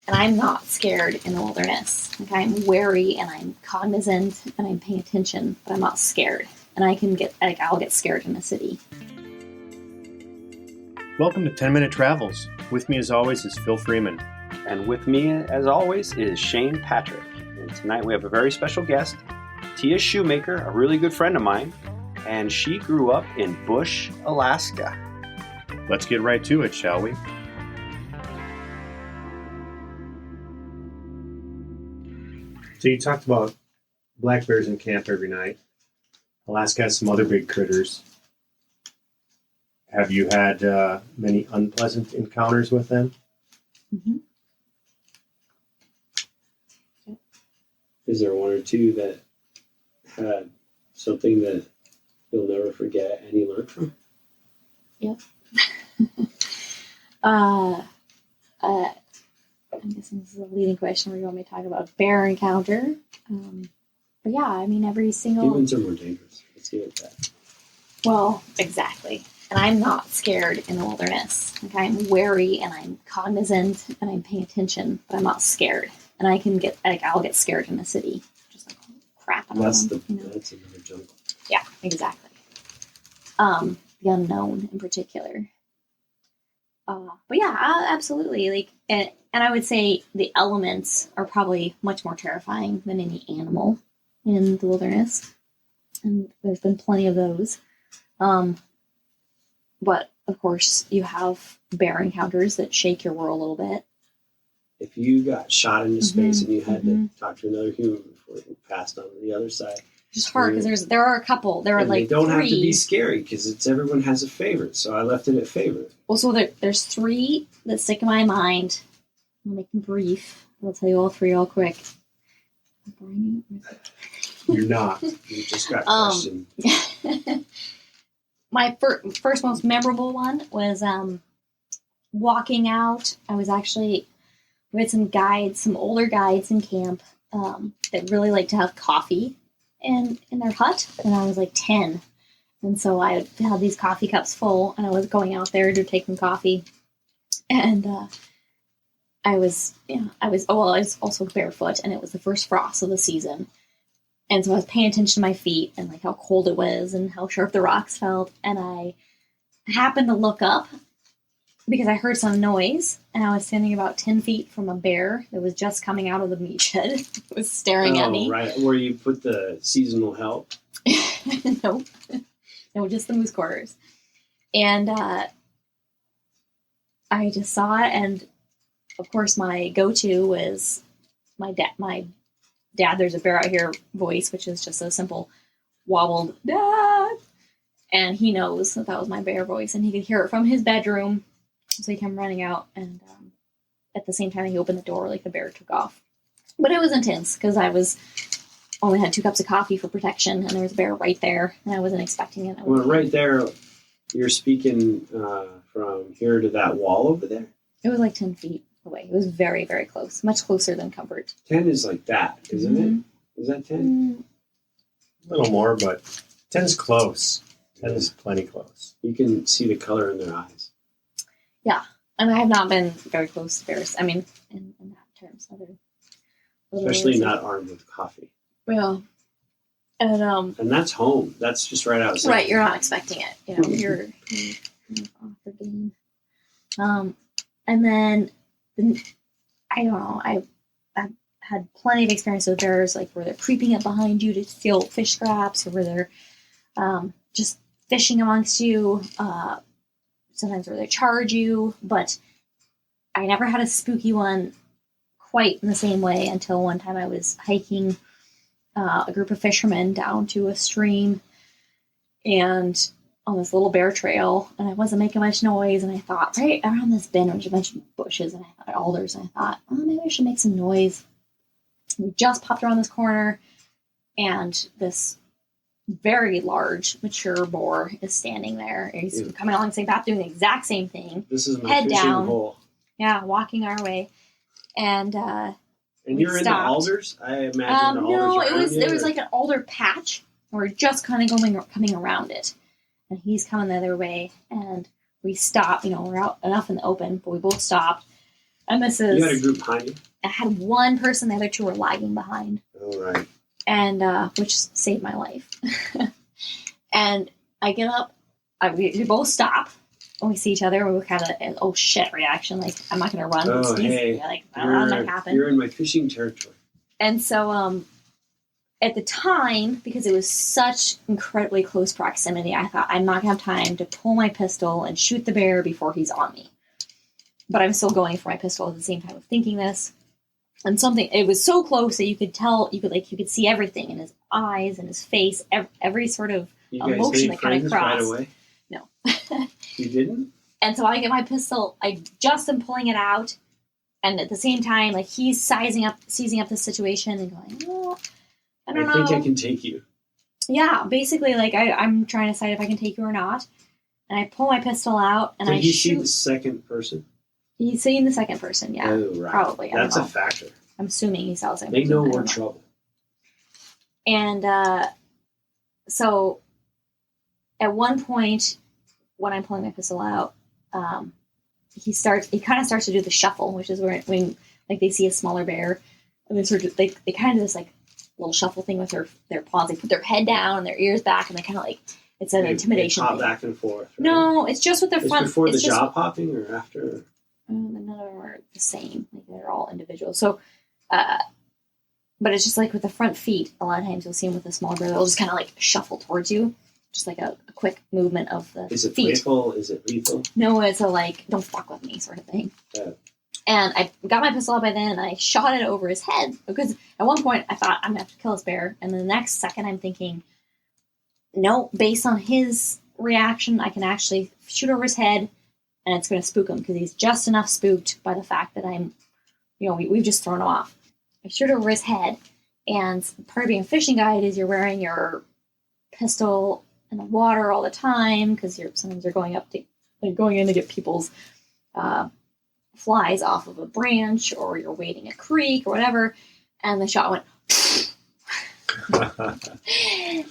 And I'm not scared in the wilderness. Like, I'm wary and I'm cognizant and I'm paying attention, but I'm not scared. And I'll get scared in the city. Welcome to 10-Minute Travels. With me as always is Phil Freeman. And with me as always is Shane Patrick. And tonight we have a very special guest, Tia Shoemaker, a really good friend of mine. And she grew up in Bush, Alaska. Let's get right to it, shall we? So you talked about black bears in camp every night. Alaska has some other big critters. Have you had many unpleasant encounters with them? Mm-hmm. Is there one or two that had something that you'll never forget and you learned from? Yep. I'm guessing this is a leading question where you want me to talk about bear encounter. But yeah, I mean, every single... Humans are more dangerous. Let's give it that. Well, exactly. And I'm not scared in the wilderness. Like, I'm wary and I'm cognizant and I'm paying attention, but I'm not scared. And I'll get scared in the city. Just like, crap. That's another jungle. Yeah, exactly. The unknown in particular. But yeah, absolutely. Like, and I would say the elements are probably much more terrifying than any animal in the wilderness. And there's been plenty of those. But of course, you have bear encounters that shake your world a little bit. If you got shot into space and you had to talk to another human before you passed on to the other side, it's just hard because there are a couple. There are like they don't three. have to be scary because everyone has a favorite. So I left it at favorite. Well, so there's three that stick in my mind. I'll make them brief. I'll tell you all three all quick. I'm boring you? You're not. You just got questioned. My first most memorable one was walking out. We had some older guides in camp that really like to have coffee in their hut, and I was like 10. And so I had these coffee cups full, and I was going out there to take them coffee. And I was also barefoot, and it was the first frost of the season. And so I was paying attention to my feet and like how cold it was and how sharp the rocks felt. And I happened to look up because I heard some noise, and I was standing about 10 feet from a bear that was just coming out of the meat shed. It was staring at me. Right, where you put the seasonal help. No, just the moose quarters. And I just saw it, and of course my go-to was my dad, there's a bear out here voice, which is just a simple wobbled dad. And he knows that was my bear voice, and he could hear it from his bedroom. So he came running out, and at the same time he opened the door, like the bear took off. But it was intense because I only had 2 cups of coffee for protection, and there was a bear right there, and I wasn't expecting it. Well, right there, you're speaking from here to that wall over there? It was like 10 feet away. It was very, very close, much closer than comfort. 10 is like that, isn't it? Is that 10? A little more, but 10 is close. 10 is plenty close. You can see the color in their eyes. Yeah, and I have not been very close to bears. I mean, in that terms. Especially not armed with coffee. Yeah. And that's home. That's just right outside. Right, you're not expecting it. You know, you're off the game. And then I don't know. I've had plenty of experience with bears, like where they're creeping up behind you to steal fish scraps, or where they're just fishing amongst you. Sometimes where they charge you, but I never had a spooky one quite in the same way until one time I was hiking a group of fishermen down to a stream and on this little bear trail, and I wasn't making much noise, and I thought right around this bend there was a bunch of bushes and I thought alders, and I thought, oh, maybe I should make some noise. We just popped around this corner, and this very large, mature boar is standing there. He's coming along the same path, doing the exact same thing. This is my head fishing down. hole. Yeah, walking our way, and you're in the alders. I imagine the alders. No, there was like an alder patch. And we're just kind of coming around it, and he's coming the other way, and we stopped. You know, we're out enough in the open, but we both stopped. And this You had a is, group behind you? I had one person, the other two were lagging behind. All right. And, which saved my life. And I get up, we both stop, and we see each other, and we kind of, oh shit reaction, like, I'm not going to run. Oh, hey. Like, I don't know how that happened. You're in my fishing territory. And so, at the time, because it was such incredibly close proximity, I thought, I'm not going to have time to pull my pistol and shoot the bear before he's on me. But I'm still going for my pistol at the same time of thinking this. And it was so close that you could tell, you could see everything in his eyes and his face, every sort of You guys emotion made that kind of friends right crossed. away? No. You didn't? And so I get my pistol, I just am pulling it out, and at the same time, like, he's seizing up the situation and going, oh, I don't know. I think I can take you. Yeah, basically, like, I'm trying to decide if I can take you or not. And I pull my pistol out, and Did I he shoot. see the second person? He's seeing the second person, yeah. Oh, right. Probably. I That's don't a know. factor. I'm assuming he saw the second They person. know I we're don't know. trouble. And so at one point, when I'm pulling my pistol out, he kind of starts to do the shuffle, which is when like they see a smaller bear, and they kind of do this like little shuffle thing with their paws. They put their head down and their ears back, and they kind of like, it's an intimidation They pop thing. back and forth. Right? No, it's just with their It's front. before it's the just, jaw popping or after? none of them are the same. Like, they're all individual. So, but it's just like with the front feet. A lot of times you'll see them with a smaller bear. They'll just kind of like shuffle towards you, just like a quick movement of the Is it feet. playful? Is it lethal? No, it's a like, don't fuck with me sort of thing. Yeah. And I got my pistol out by then, and I shot it over his head, because at one point I thought, I'm gonna have to kill this bear, and then the next second I'm thinking, no, based on his reaction, I can actually shoot over his head, and it's gonna spook him, because he's just enough spooked by the fact that we've just thrown him off. I shoot over his head, and part of being a fishing guide is you're wearing your pistol in the water all the time, because sometimes you're going in to get people's flies off of a branch, or you're wading a creek or whatever, and the shot went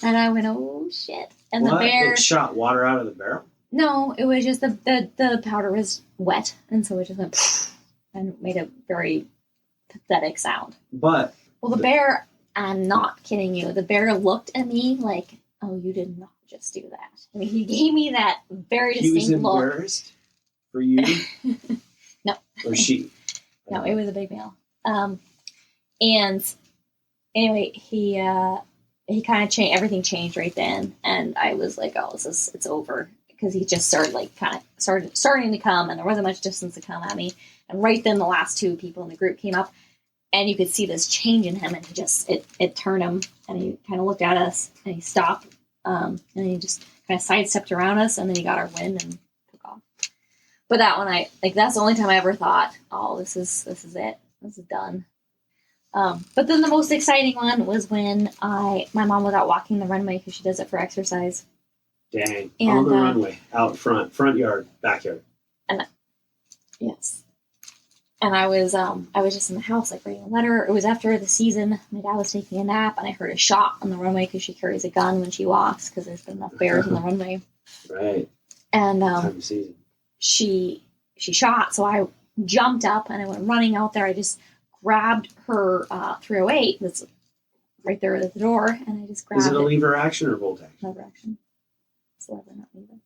and I went, oh shit. And what? The bear It shot water out of the barrel? No, it was just the powder was wet, and so it just went and made a very pathetic sound. But the bear, I'm not kidding you, the bear looked at me like, oh, you did not just do that. I mean, he gave me that very he was distinct look. embarrassed for you? No. Or she? No, it was a big male. And anyway, he kind of changed. Everything changed right then, and I was like, "Oh, it's over," because he just starting to come, and there wasn't much distance to come at me. And right then, the last two people in the group came up, and you could see this change in him, and it turned him, and he kind of looked at us, and he stopped, and he just kind of sidestepped around us, and then he got our wind and took off. But that one, that's the only time I ever thought, oh, this is it. This is done. But then the most exciting one was when my mom was out walking the runway, because she does it for exercise. Dang. And, on the runway, out front yard, backyard. Yes. And I was just in the house, like, writing a letter. It was after the season. My dad was taking a nap, and I heard a shot on the runway, because she carries a gun when she walks, because there's been enough bears on the runway. Right. And Time of season. she shot, so I jumped up and I went running out there. I just grabbed her 308 that's right there at the door, and I just grabbed Is it a lever action or bolt action? Lever action. It's lever, not lever.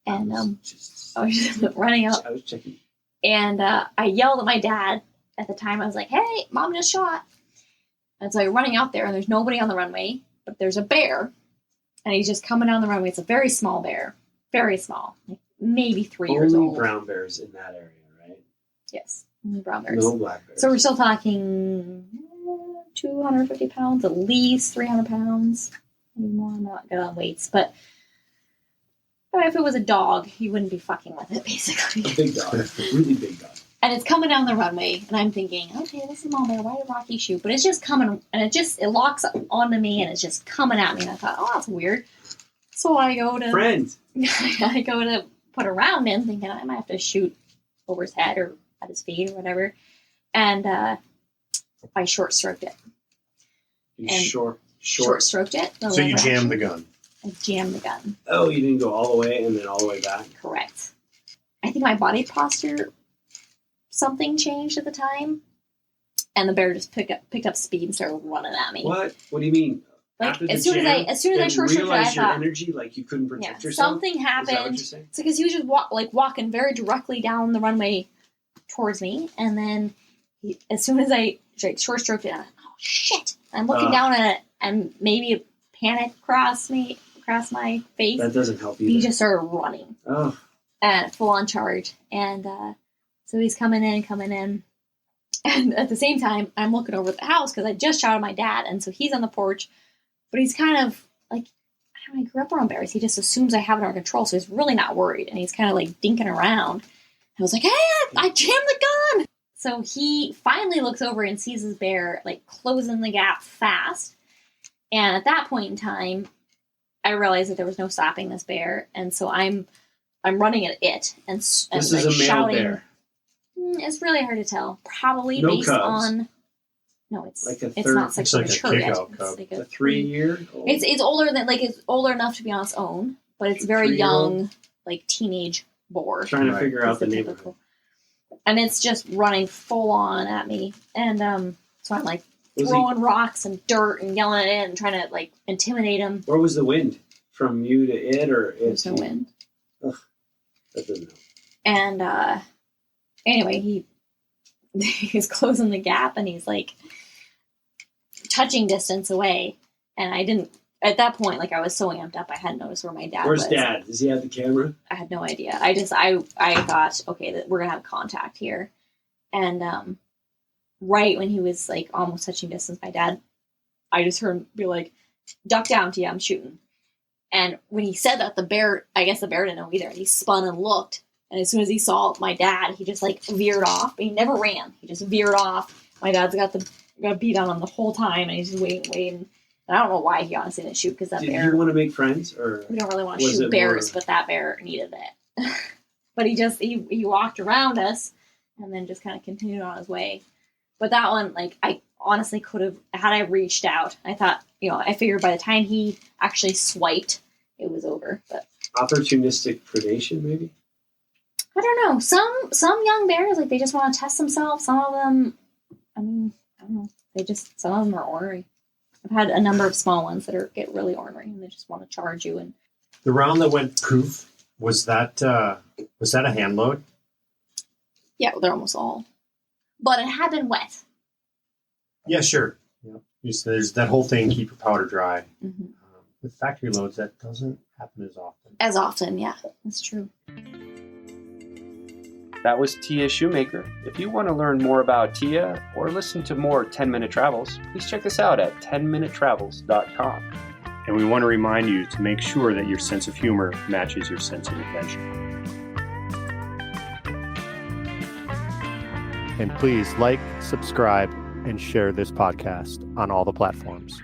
And I I was just running out, was checking. and I yelled at my dad at the time. I was like, "Hey, Mom just shot!" And so I'm running out there, and there's nobody on the runway, but there's a bear, and he's just coming down the runway. It's a very small bear, very small, like maybe 3 years Only old. brown bears in that area, right? Yes, only brown bears. No black bears. So we're still talking 250 pounds, at least 300 pounds. Maybe more. I'm not good on weights, but if it was a dog, you wouldn't be fucking with it, basically. A big dog. Really big dog. And it's coming down the runway, and I'm thinking, okay, this is small bear. Why did Rocky shoot? But it's just coming, and it locks onto me, and it's just coming at me. And I thought, oh, that's weird. So I go to put a round in, thinking I might have to shoot over his head or at his feet or whatever. And I short stroked it. Short stroked it. So you jammed the gun. I jammed the gun. Oh, you didn't go all the way and then all the way back? Correct. I think my body posture something changed at the time, and the bear just picked up speed and started running at me. What? What do you mean? Like After the as soon as I jam, short circuited, I realized your thought, energy, like you couldn't protect yourself. something Is that what happened. you're saying? It's because he was just walking very directly down the runway towards me, and then as soon as I short stroked it, I'm like, oh shit! I'm looking down at it, and maybe a panic crossed my face. That doesn't help either. He just started running, Oh, full on charge, and so he's coming in, and at the same time, I'm looking over at the house because I just shouted at my dad, and so he's on the porch, but he's kind of like, I grew up around bears. He just assumes I have it under control, so he's really not worried, and he's kind of like dinking around. I was like, hey, I jammed the gun! So he finally looks over and sees his bear like closing the gap fast. And at that point in time, I realized that there was no stopping this bear, and so I'm running at it and this like, is a male shouting. bear. It's really hard to tell. Probably No based cubs. on it's Like a it's third- not It's sexually like a mature yet. kick-out It's cub. like A 3-year? it's older than it's older enough to be on its own, but it's very 3-year-old? young, like teenage boar. Trying to Right. figure out It's the the neighborhood. typical. And it's just running full on at me, and so I'm like Was he, throwing rocks and dirt and yelling at it and trying to like intimidate him. where was the wind? From you to it, or it? There's no wind. That doesn't help. And anyway, he's closing the gap, and he's like touching distance away. And I didn't at that point. Like I was so amped up, I hadn't noticed where my dad Where's was. Dad? Does he have the camera? I had no idea. I thought, okay, that we're gonna have contact here, and right when he was like almost touching distance, my dad, I just heard him be like, "Duck down, Tia, I'm shooting." And when he said that, I guess the bear didn't know either. And he spun and looked, and as soon as he saw my dad, he just like veered off. But he never ran. He just veered off. My dad's got beat on him the whole time, and he's just waiting. And I don't know why he honestly didn't shoot, because that Did bear. you want to make friends, or We don't really want to was shoot it bears, more- but that bear needed it. But he walked around us and then just kind of continued on his way. But that one, like, I honestly could have, had I reached out, I thought, I figured by the time he actually swiped, it was over. But opportunistic predation? Maybe. I don't know. Some young bears, like, they just want to test themselves. Some of them, I don't know. Some of them are ornery. I've had a number of small ones that get really ornery, and they just want to charge you. And The round that went poof, was that a hand load? yeah, they're almost all. But it had been wet. Yeah, sure. Yeah. There's that whole thing, keep your powder dry. Mm-hmm. With factory loads, that doesn't happen as often. As often, yeah, that's true. That was Tia Shoemaker. If you want to learn more about Tia or listen to more 10-minute travels, please check us out at 10minutretravels.com. And we want to remind you to make sure that your sense of humor matches your sense of adventure. And please like, subscribe, and share this podcast on all the platforms.